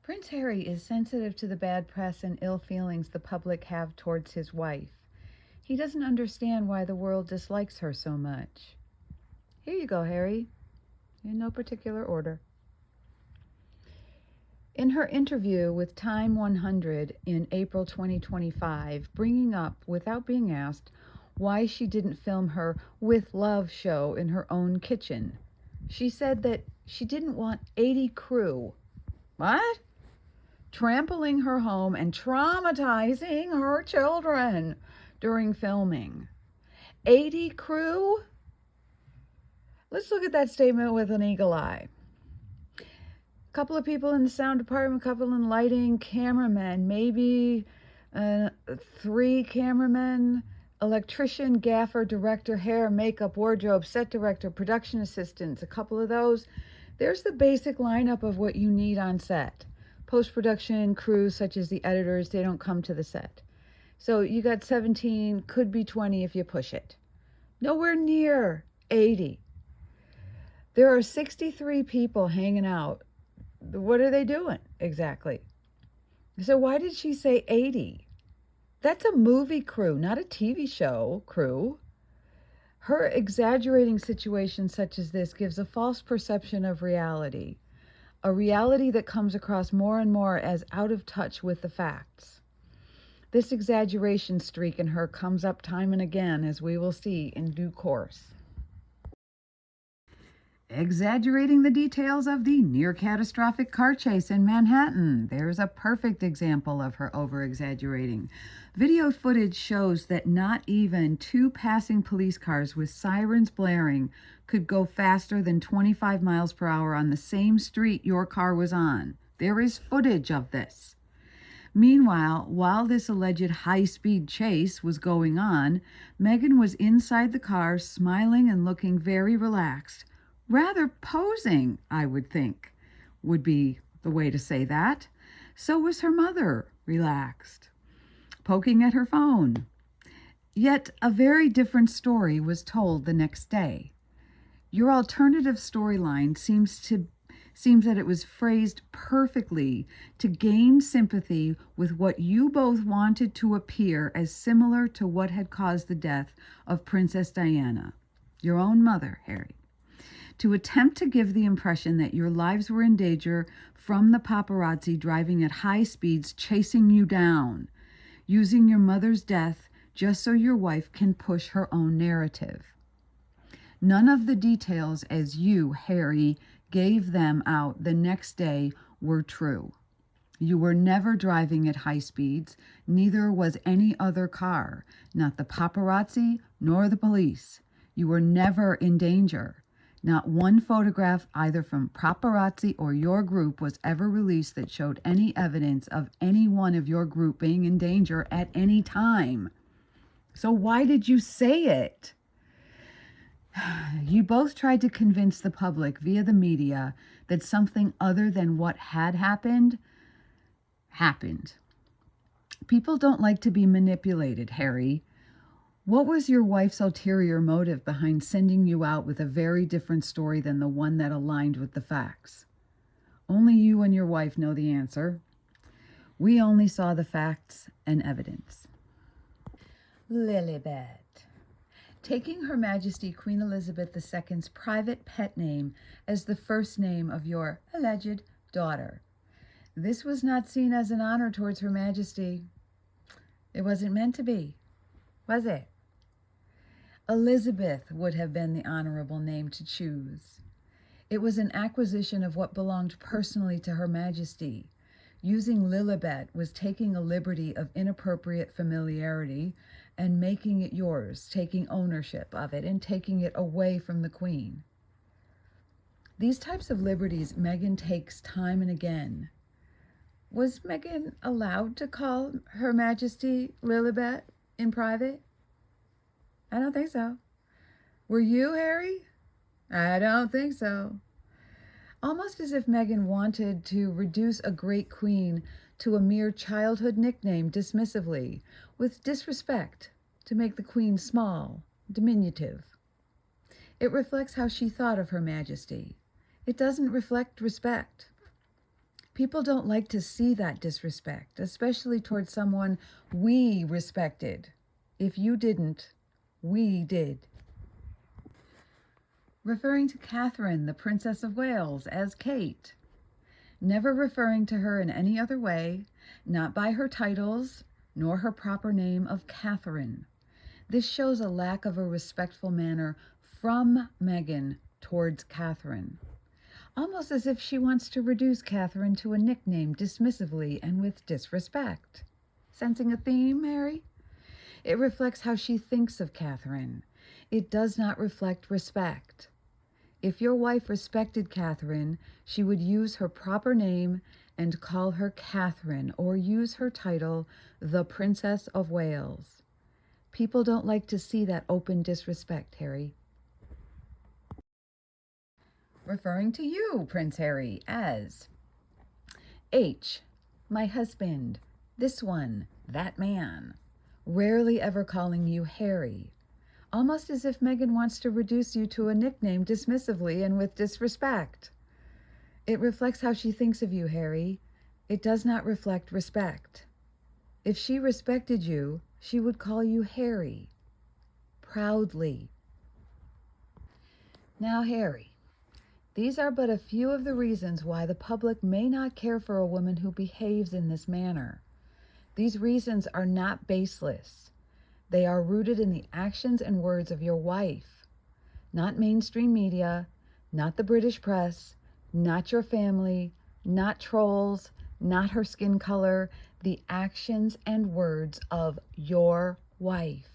Prince Harry is sensitive to the bad press and ill feelings the public have towards his wife. He doesn't understand why the world dislikes her so much. Here you go, Harry, in no particular order. In her interview with Time 100 in April 2025, bringing up, without being asked, why she didn't film her With Love show in her own kitchen, she said that she didn't want 80 crew. What? Trampling her home and traumatizing her children during filming. 80 crew? Let's look at that statement with an eagle eye. A couple of people in the sound department, a couple in lighting, cameramen, maybe 3 cameramen, electrician, gaffer, director, hair, makeup, wardrobe, set director, production assistants, a couple of those. There's the basic lineup of what you need on set. Post-production crews such as the editors, they don't come to the set. So you got 17, could be 20 if you push it. Nowhere near 80. There are 63 people hanging out. What are they doing exactly? So why did she say 80? That's a movie crew, not a TV show crew. Her exaggerating situations such as this gives a false perception of reality. A reality that comes across more and more as out of touch with the facts. This exaggeration streak in her comes up time and again, as we will see in due course. Exaggerating the details of the near-catastrophic car chase in Manhattan. There's a perfect example of her over-exaggerating. Video footage shows that not even 2 passing police cars with sirens blaring could go faster than 25 miles per hour on the same street your car was on. There is footage of this. Meanwhile, while this alleged high-speed chase was going on, Meghan was inside the car, smiling and looking very relaxed. Rather posing, I would think, would be the way to say that. So was her mother, relaxed, poking at her phone. Yet a very different story was told the next day. Your alternative storyline seems that it was phrased perfectly to gain sympathy with what you both wanted to appear as similar to what had caused the death of Princess Diana, your own mother, Harry. To attempt to give the impression that your lives were in danger from the paparazzi driving at high speeds, chasing you down, using your mother's death just so your wife can push her own narrative. None of the details as you, Harry, gave them out the next day were true. You were never driving at high speeds, neither was any other car, not the paparazzi nor the police. You were never in danger. Not one photograph, either from paparazzi or your group, was ever released that showed any evidence of any one of your group being in danger at any time. So why did you say it? You both tried to convince the public via the media that something other than what had happened. People don't like to be manipulated, Harry. What was your wife's ulterior motive behind sending you out with a very different story than the one that aligned with the facts? Only you and your wife know the answer. We only saw the facts and evidence. Lilibet. Taking Her Majesty Queen Elizabeth II's private pet name as the first name of your alleged daughter. This was not seen as an honor towards Her Majesty. It wasn't meant to be, was it? Elizabeth would have been the honorable name to choose. It was an acquisition of what belonged personally to Her Majesty. Using Lilibet was taking a liberty of inappropriate familiarity and making it yours, taking ownership of it and taking it away from the Queen. These types of liberties Meghan takes time and again. Was Meghan allowed to call Her Majesty Lilibet in private? I don't think so. Were you, Harry? I don't think so. Almost as if Meghan wanted to reduce a great queen to a mere childhood nickname dismissively, with disrespect, to make the queen small, diminutive. It reflects how she thought of Her Majesty. It doesn't reflect respect. People don't like to see that disrespect, especially towards someone we respected. If you didn't, we did. Referring to Catherine, the Princess of Wales, as Kate. Never referring to her in any other way, not by her titles, nor her proper name of Catherine. This shows a lack of a respectful manner from Meghan towards Catherine. Almost as if she wants to reduce Catherine to a nickname dismissively and with disrespect. Sensing a theme, Harry? It reflects how she thinks of Catherine. It does not reflect respect. If your wife respected Catherine, she would use her proper name and call her Catherine, or use her title, the Princess of Wales. People don't like to see that open disrespect, Harry. Referring to you, Prince Harry, as H, my husband, this one, that man. Rarely ever calling you Harry. Almost as if Meghan wants to reduce you to a nickname dismissively and with disrespect. It reflects how she thinks of you, Harry. It does not reflect respect. If she respected you, she would call you Harry. Proudly. Now, Harry, these are but a few of the reasons why the public may not care for a woman who behaves in this manner. These reasons are not baseless. They are rooted in the actions and words of your wife, not mainstream media, not the British press, not your family, not trolls, not her skin color, the actions and words of your wife.